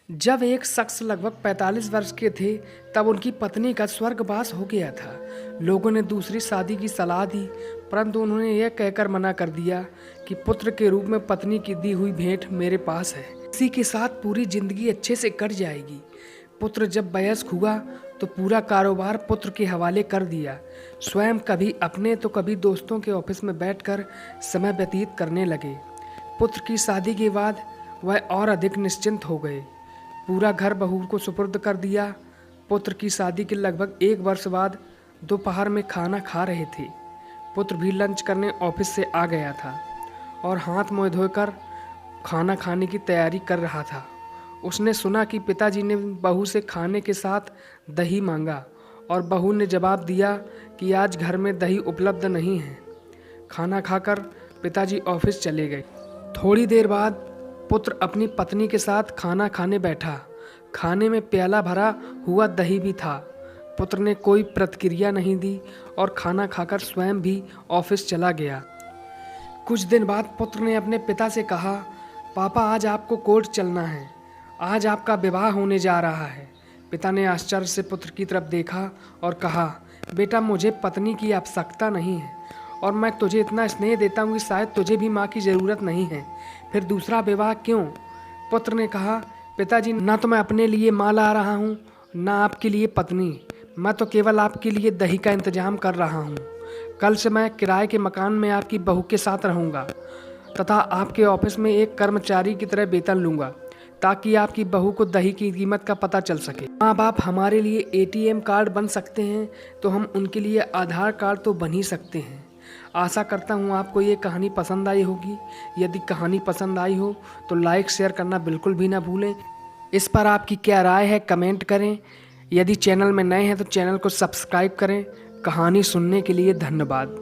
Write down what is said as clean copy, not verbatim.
जब एक शख्स लगभग 45 वर्ष के थे, तब उनकी पत्नी का स्वर्गवास हो गया था। लोगों ने दूसरी शादी की सलाह दी, परंतु उन्होंने यह कहकर मना कर दिया कि पुत्र के रूप में पत्नी की दी हुई भेंट मेरे पास है। इसी के साथ पूरी जिंदगी अच्छे से कट जाएगी। पुत्र जब वयस्क हुआ तो पूरा कारोबार पुत्र के हवाले कर दिया। स्वयं कभी अपने तो कभी दोस्तों के ऑफिस में बैठकर समय व्यतीत करने लगे। पुत्र की शादी के बाद वह और अधिक निश्चिंत हो गए। पूरा घर बहू को सुपुर्द कर दिया। पुत्र की शादी के लगभग 1 वर्ष बाद दोपहर में खाना खा रहे थे। पुत्र भी लंच करने ऑफिस से आ गया था और हाथ मुंह धोकर खाना खाने की तैयारी कर रहा था। उसने सुना कि पिताजी ने बहू से खाने के साथ दही मांगा और बहू ने जवाब दिया कि आज घर में दही उपलब्ध नहीं है। खाना खाकर पिताजी ऑफिस चले गए। थोड़ी देर बाद पुत्र अपनी पत्नी के साथ खाना खाने बैठा। खाने में प्याला भरा हुआ दही भी था। पुत्र ने कोई प्रतिक्रिया नहीं दी और खाना खाकर स्वयं भी ऑफिस चला गया। कुछ दिन बाद पुत्र ने अपने पिता से कहा, पापा आज आपको कोर्ट चलना है, आज आपका विवाह होने जा रहा है। पिता ने आश्चर्य से पुत्र की तरफ देखा और कहा, बेटा मुझे पत्नी की आवश्यकता नहीं है और मैं तुझे इतना स्नेह देता हूँ कि शायद तुझे भी माँ की ज़रूरत नहीं है, फिर दूसरा विवाह क्यों? पुत्र ने कहा, पिताजी ना तो मैं अपने लिए माँ ला रहा हूँ ना आपके लिए पत्नी, मैं तो केवल आपके लिए दही का इंतजाम कर रहा हूँ। कल से मैं किराए के मकान में आपकी बहू के साथ रहूँगा तथा आपके ऑफिस में एक कर्मचारी की तरह वेतन लूँगा ताकि आपकी बहू को दही की कीमत का पता चल सके। माँ बाप हमारे लिए ATM कार्ड बन सकते हैं तो हम उनके लिए आधार कार्ड तो बन ही सकते हैं। आशा करता हूँ आपको ये कहानी पसंद आई होगी। यदि कहानी पसंद आई हो तो लाइक शेयर करना बिल्कुल भी ना भूलें। इस पर आपकी क्या राय है कमेंट करें। यदि चैनल में नए हैं तो चैनल को सब्सक्राइब करें। कहानी सुनने के लिए धन्यवाद।